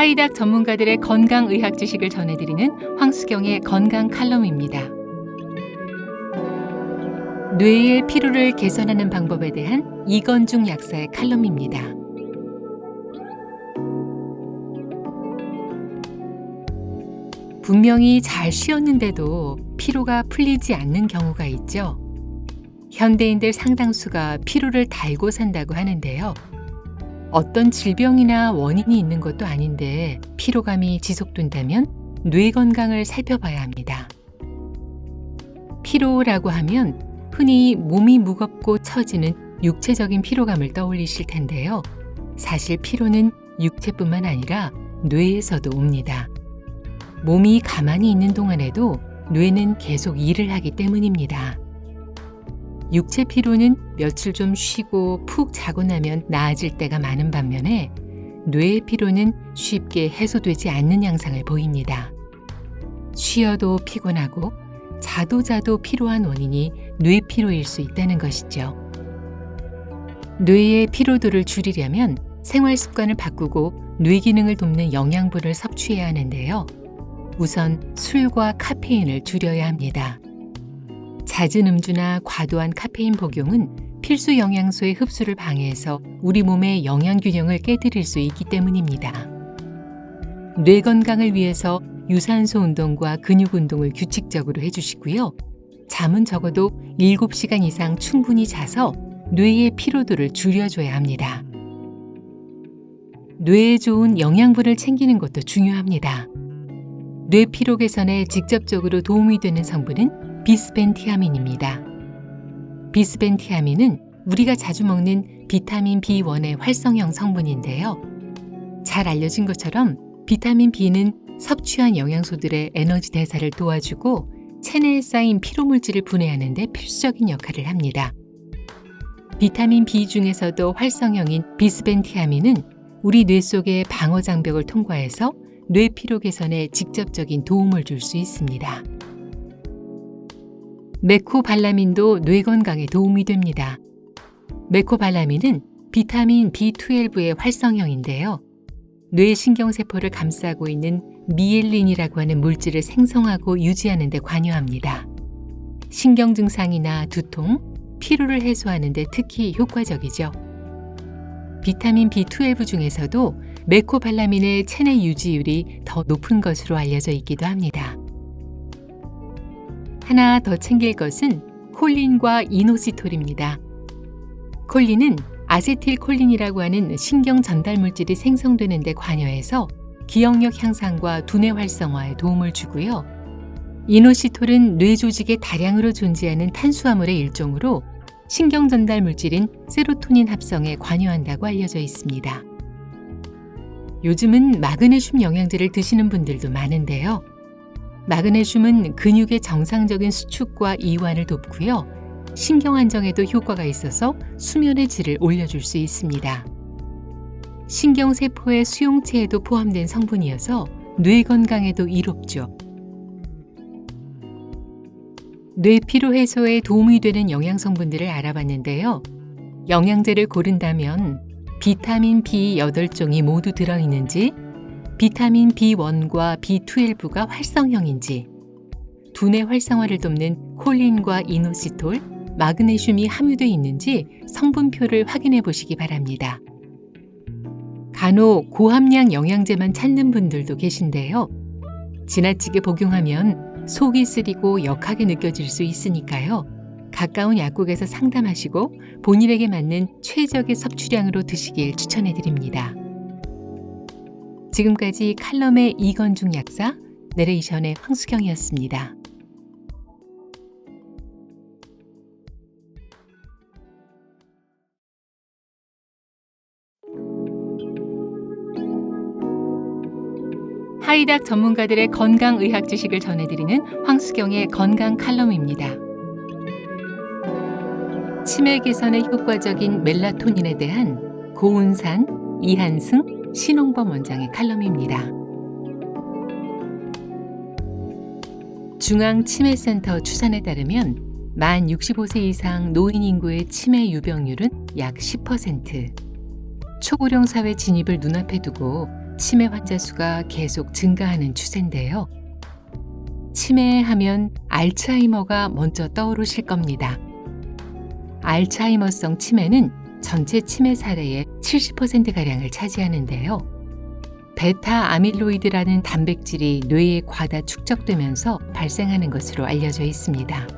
하이닥 전문가들의 건강의학 지식을 전해드리는 황수경의 건강 칼럼입니다. 뇌의 피로를 개선하는 방법에 대한 이건중 약사의 칼럼입니다. 분명히 잘 쉬었는데도 피로가 풀리지 않는 경우가 있죠. 현대인들 상당수가 피로를 달고 산다고 하는데요. 어떤 질병이나 원인이 있는 것도 아닌데 피로감이 지속된다면 뇌 건강을 살펴봐야 합니다. 피로라고 하면 흔히 몸이 무겁고 처지는 육체적인 피로감을 떠올리실 텐데요. 사실 피로는 육체뿐만 아니라 뇌에서도 옵니다. 몸이 가만히 있는 동안에도 뇌는 계속 일을 하기 때문입니다. 육체 피로는 며칠 좀 쉬고 푹 자고 나면 나아질 때가 많은 반면에 뇌의 피로는 쉽게 해소되지 않는 양상을 보입니다. 쉬어도 피곤하고 자도 피로한 원인이 뇌피로일 수 있다는 것이죠. 뇌의 피로도를 줄이려면 생활 습관을 바꾸고 뇌 기능을 돕는 영양분을 섭취해야 하는데요. 우선 술과 카페인을 줄여야 합니다. 잦은 음주나 과도한 카페인 복용은 필수 영양소의 흡수를 방해해서 우리 몸의 영양 균형을 깨뜨릴 수 있기 때문입니다. 뇌 건강을 위해서 유산소 운동과 근육 운동을 규칙적으로 해주시고요. 잠은 적어도 7시간 이상 충분히 자서 뇌의 피로도를 줄여줘야 합니다. 뇌에 좋은 영양분을 챙기는 것도 중요합니다. 뇌 피로 개선에 직접적으로 도움이 되는 성분은 비스벤티아민입니다. 비스벤티아민은 우리가 자주 먹는 비타민 B1의 활성형 성분인데요. 잘 알려진 것처럼 비타민 B는 섭취한 영양소들의 에너지 대사를 도와주고 체내에 쌓인 피로물질을 분해하는 데 필수적인 역할을 합니다. 비타민 B 중에서도 활성형인 비스벤티아민은 우리 뇌 속의 방어 장벽을 통과해서 뇌 피로 개선에 직접적인 도움을 줄 수 있습니다. 메코발라민도 뇌 건강에 도움이 됩니다. 메코발라민은 비타민 B12의 활성형인데요. 뇌 신경세포를 감싸고 있는 미엘린이라고 하는 물질을 생성하고 유지하는 데 관여합니다. 신경 증상이나 두통, 피로를 해소하는 데 특히 효과적이죠. 비타민 B12 중에서도 메코발라민의 체내 유지율이 더 높은 것으로 알려져 있기도 합니다. 하나 더 챙길 것은 콜린과 이노시톨입니다. 콜린은 아세틸콜린이라고 하는 신경 전달 물질이 생성되는 데 관여해서 기억력 향상과 두뇌 활성화에 도움을 주고요. 이노시톨은 뇌 조직에 다량으로 존재하는 탄수화물의 일종으로 신경 전달 물질인 세로토닌 합성에 관여한다고 알려져 있습니다. 요즘은 마그네슘 영양제를 드시는 분들도 많은데요. 마그네슘은 근육의 정상적인 수축과 이완을 돕고요. 신경 안정에도 효과가 있어서 수면의 질을 올려줄 수 있습니다. 신경세포의 수용체에도 포함된 성분이어서 뇌 건강에도 이롭죠. 뇌 피로 해소에 도움이 되는 영양 성분들을 알아봤는데요. 영양제를 고른다면 비타민 B 8종이 모두 들어있는지, 비타민 B1과 B12가 활성형인지, 두뇌 활성화를 돕는 콜린과 이노시톨, 마그네슘이 함유되어 있는지 성분표를 확인해 보시기 바랍니다. 간혹 고함량 영양제만 찾는 분들도 계신데요. 지나치게 복용하면 속이 쓰리고 역하게 느껴질 수 있으니까요. 가까운 약국에서 상담하시고 본인에게 맞는 최적의 섭취량으로 드시길 추천해 드립니다. 지금까지 칼럼의 이건중 약사, 내레이션의 황수경이었습니다. 하이닥 전문가들의 건강의학 지식을 전해드리는 황수경의 건강 칼럼입니다. 치매 개선에 효과적인 멜라토닌에 대한 고운산, 이한승, 신홍범 원장의 칼럼입니다. 중앙치매센터 추산에 따르면 만 65세 이상 노인 인구의 치매 유병률은 약 10%. 초고령 사회 진입을 눈앞에 두고 치매 환자 수가 계속 증가하는 추세인데요. 치매하면 알츠하이머가 먼저 떠오르실 겁니다. 알츠하이머성 치매는 전체 치매 사례의 70%가량을 차지하는데요. 베타 아밀로이드라는 단백질이 뇌에 과다 축적되면서 발생하는 것으로 알려져 있습니다.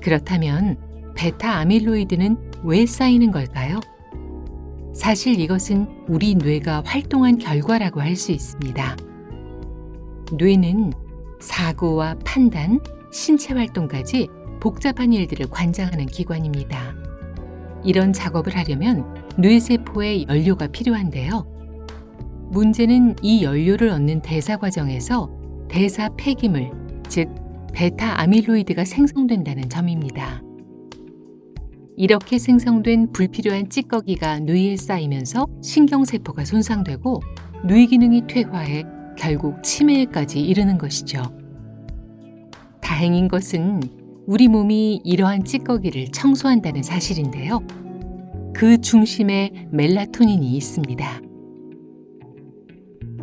그렇다면 베타 아밀로이드는 왜 쌓이는 걸까요? 사실 이것은 우리 뇌가 활동한 결과라고 할 수 있습니다. 뇌는 사고와 판단, 신체 활동까지 복잡한 일들을 관장하는 기관입니다. 이런 작업을 하려면 뇌세포에 연료가 필요한데요. 문제는 이 연료를 얻는 대사 과정에서 대사 폐기물, 즉 베타 아밀로이드가 생성된다는 점입니다. 이렇게 생성된 불필요한 찌꺼기가 뇌에 쌓이면서 신경세포가 손상되고 뇌 기능이 퇴화해 결국 치매에까지 이르는 것이죠. 다행인 것은 우리 몸이 이러한 찌꺼기를 청소한다는 사실인데요. 그 중심에 멜라토닌이 있습니다.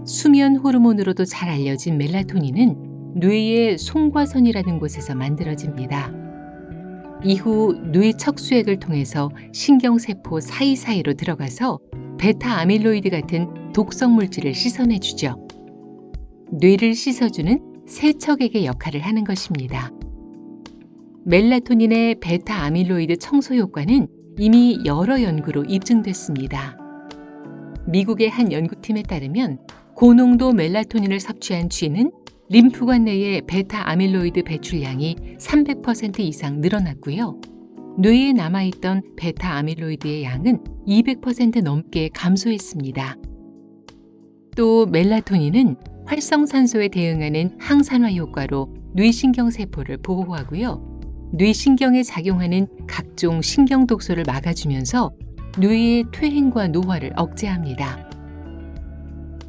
수면 호르몬으로도 잘 알려진 멜라토닌은 뇌의 송과선이라는 곳에서 만들어집니다. 이후 뇌 척수액을 통해서 신경세포 사이사이로 들어가서 베타 아밀로이드 같은 독성 물질을 씻어내주죠. 뇌를 씻어주는 세척액의 역할을 하는 것입니다. 멜라토닌의 베타 아밀로이드 청소 효과는 이미 여러 연구로 입증됐습니다. 미국의 한 연구팀에 따르면 고농도 멜라토닌을 섭취한 쥐는 림프관 내의 베타 아밀로이드 배출량이 300% 이상 늘어났고요. 뇌에 남아있던 베타 아밀로이드의 양은 200% 넘게 감소했습니다. 또 멜라토닌은 활성산소에 대응하는 항산화 효과로 뇌신경세포를 보호하고요. 뇌신경에 작용하는 각종 신경독소를 막아주면서 뇌의 퇴행과 노화를 억제합니다.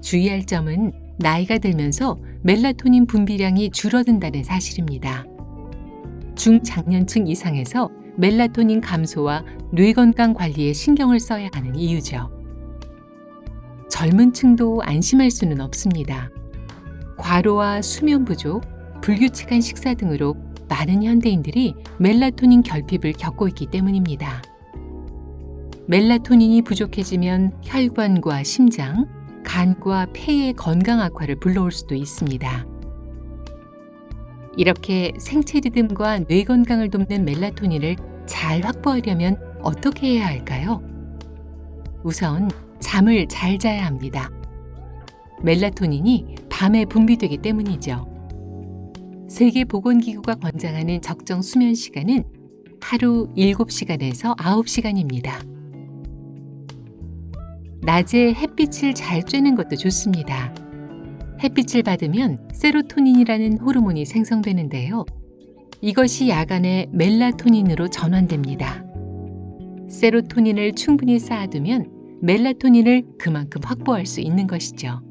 주의할 점은 나이가 들면서 멜라토닌 분비량이 줄어든다는 사실입니다. 중장년층 이상에서 멜라토닌 감소와 뇌 건강 관리에 신경을 써야 하는 이유죠. 젊은 층도 안심할 수는 없습니다. 과로와 수면 부족, 불규칙한 식사 등으로 많은 현대인들이 멜라토닌 결핍을 겪고 있기 때문입니다. 멜라토닌이 부족해지면 혈관과 심장, 간과 폐의 건강 악화를 불러올 수도 있습니다. 이렇게 생체 리듬과 뇌 건강을 돕는 멜라토닌을 잘 확보하려면 어떻게 해야 할까요? 우선 잠을 잘 자야 합니다. 멜라토닌이 밤에 분비되기 때문이죠. 세계보건기구가 권장하는 적정 수면 시간은 하루 7시간에서 9시간입니다. 낮에 햇빛을 잘 쬐는 것도 좋습니다. 햇빛을 받으면 세로토닌이라는 호르몬이 생성되는데요. 이것이 야간에 멜라토닌으로 전환됩니다. 세로토닌을 충분히 쌓아두면 멜라토닌을 그만큼 확보할 수 있는 것이죠.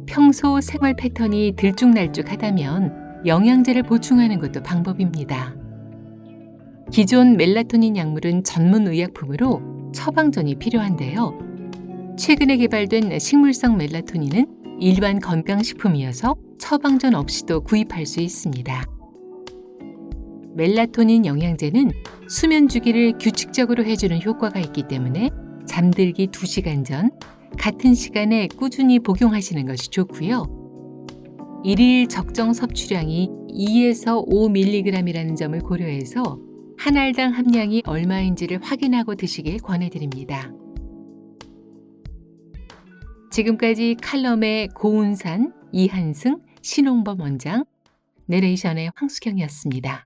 평소 생활 패턴이 들쭉날쭉하다면 영양제를 보충하는 것도 방법입니다. 기존 멜라토닌 약물은 전문 의약품으로 처방전이 필요한데요. 최근에 개발된 식물성 멜라토닌은 일반 건강식품이어서 처방전 없이도 구입할 수 있습니다. 멜라토닌 영양제는 수면 주기를 규칙적으로 해주는 효과가 있기 때문에 잠들기 2시간 전 같은 시간에 꾸준히 복용하시는 것이 좋고요. 일일 적정 섭취량이 2에서 5mg이라는 점을 고려해서 한 알당 함량이 얼마인지를 확인하고 드시길 권해드립니다. 지금까지 칼럼의 고운산, 이한승, 신홍범 원장, 내레이션의 황수경이었습니다.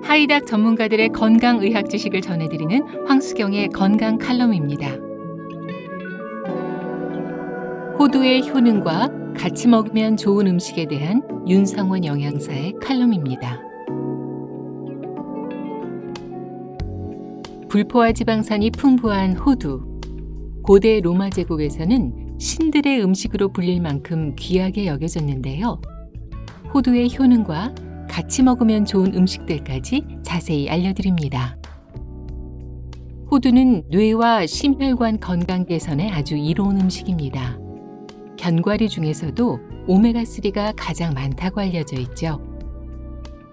하이닥 전문가들의 건강의학 지식을 전해드리는 황수경의 건강 칼럼입니다. 호두의 효능과 같이 먹으면 좋은 음식에 대한 윤상원 영양사의 칼럼입니다. 불포화 지방산이 풍부한 호두. 고대 로마 제국에서는 신들의 음식으로 불릴 만큼 귀하게 여겨졌는데요. 호두의 효능과 같이 먹으면 좋은 음식들까지 자세히 알려드립니다. 호두는 뇌와 심혈관 건강 개선에 아주 이로운 음식입니다. 견과류 중에서도 오메가3가 가장 많다고 알려져 있죠.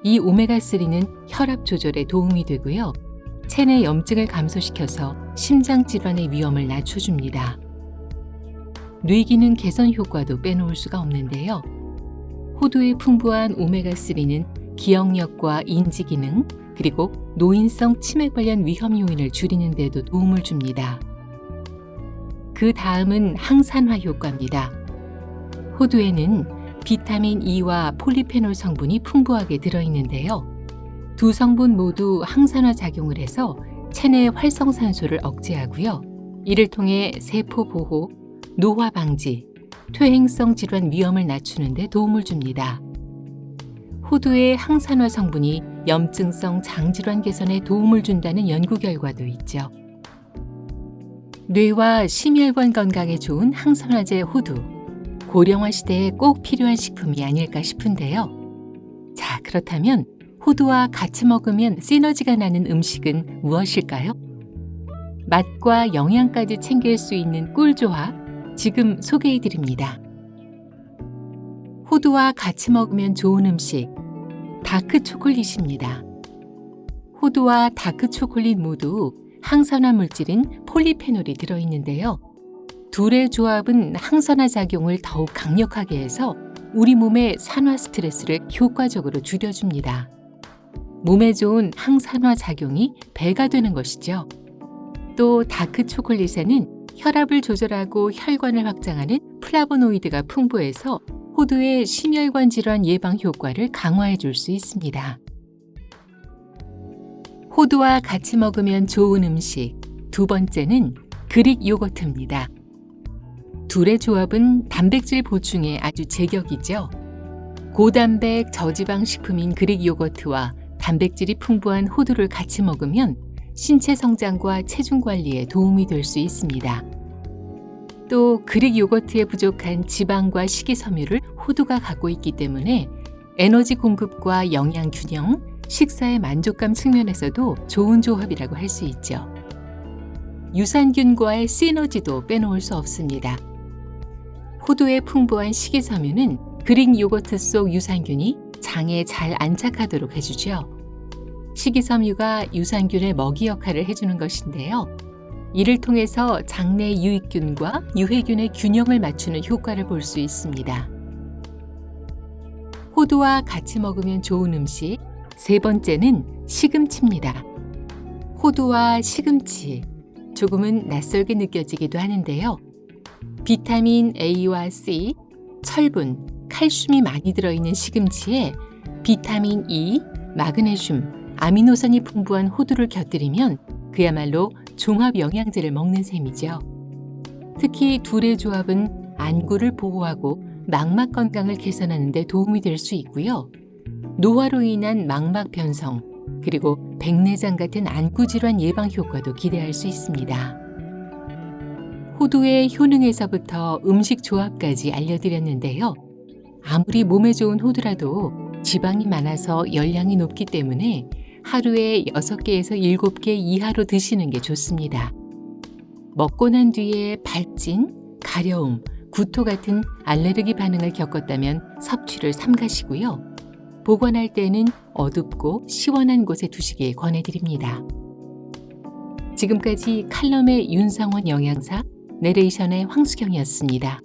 이 오메가3는 혈압 조절에 도움이 되고요. 체내 염증을 감소시켜서 심장 질환의 위험을 낮춰줍니다. 뇌기능 개선 효과도 빼놓을 수가 없는데요. 호두의 풍부한 오메가3는 기억력과 인지기능, 그리고 노인성 치매 관련 위험 요인을 줄이는 데도 도움을 줍니다. 그 다음은 항산화 효과입니다. 호두에는 비타민 E와 폴리페놀 성분이 풍부하게 들어있는데요. 두 성분 모두 항산화 작용을 해서 체내 활성산소를 억제하고요. 이를 통해 세포 보호, 노화 방지, 퇴행성 질환 위험을 낮추는 데 도움을 줍니다. 호두의 항산화 성분이 염증성 장질환 개선에 도움을 준다는 연구 결과도 있죠. 뇌와 심혈관 건강에 좋은 항산화제 호두, 고령화 시대에 꼭 필요한 식품이 아닐까 싶은데요. 자, 그렇다면 호두와 같이 먹으면 시너지가 나는 음식은 무엇일까요? 맛과 영양까지 챙길 수 있는 꿀조합, 지금 소개해드립니다. 호두와 같이 먹으면 좋은 음식, 다크 초콜릿입니다. 호두와 다크 초콜릿 모두 항산화 물질인 폴리페놀이 들어있는데요. 둘의 조합은 항산화 작용을 더욱 강력하게 해서 우리 몸의 산화 스트레스를 효과적으로 줄여줍니다. 몸에 좋은 항산화 작용이 배가 되는 것이죠. 또 다크 초콜릿에는 혈압을 조절하고 혈관을 확장하는 플라보노이드가 풍부해서 호두의 심혈관 질환 예방 효과를 강화해 줄 수 있습니다. 호두와 같이 먹으면 좋은 음식, 두 번째는 그릭 요거트입니다. 둘의 조합은 단백질 보충에 아주 제격이죠. 고단백 저지방 식품인 그릭 요거트와 단백질이 풍부한 호두를 같이 먹으면 신체 성장과 체중 관리에 도움이 될 수 있습니다. 또 그릭 요거트에 부족한 지방과 식이섬유를 호두가 갖고 있기 때문에 에너지 공급과 영양 균형, 식사의 만족감 측면에서도 좋은 조합이라고 할 수 있죠. 유산균과의 시너지도 빼놓을 수 없습니다. 호두의 풍부한 식이섬유는 그릭 요거트 속 유산균이 장에 잘 안착하도록 해주죠. 식이섬유가 유산균의 먹이 역할을 해주는 것인데요. 이를 통해서 장내 유익균과 유해균의 균형을 맞추는 효과를 볼 수 있습니다. 호두와 같이 먹으면 좋은 음식, 세 번째는 시금치입니다. 호두와 시금치, 조금은 낯설게 느껴지기도 하는데요. 비타민 A와 C, 철분, 칼슘이 많이 들어있는 시금치에 비타민 E, 마그네슘, 아미노산이 풍부한 호두를 곁들이면 그야말로 종합 영양제를 먹는 셈이죠. 특히 둘의 조합은 안구를 보호하고 망막 건강을 개선하는 데 도움이 될 수 있고요. 노화로 인한 망막 변성, 그리고 백내장 같은 안구 질환 예방 효과도 기대할 수 있습니다. 호두의 효능에서부터 음식 조합까지 알려드렸는데요. 아무리 몸에 좋은 호두라도 지방이 많아서 열량이 높기 때문에 하루에 6개에서 7개 이하로 드시는 게 좋습니다. 먹고 난 뒤에 발진, 가려움, 구토 같은 알레르기 반응을 겪었다면 섭취를 삼가시고요. 보관할 때는 어둡고 시원한 곳에 두시길 권해드립니다. 지금까지 칼럼의 윤상원 영양사, 내레이션의 황수경이었습니다.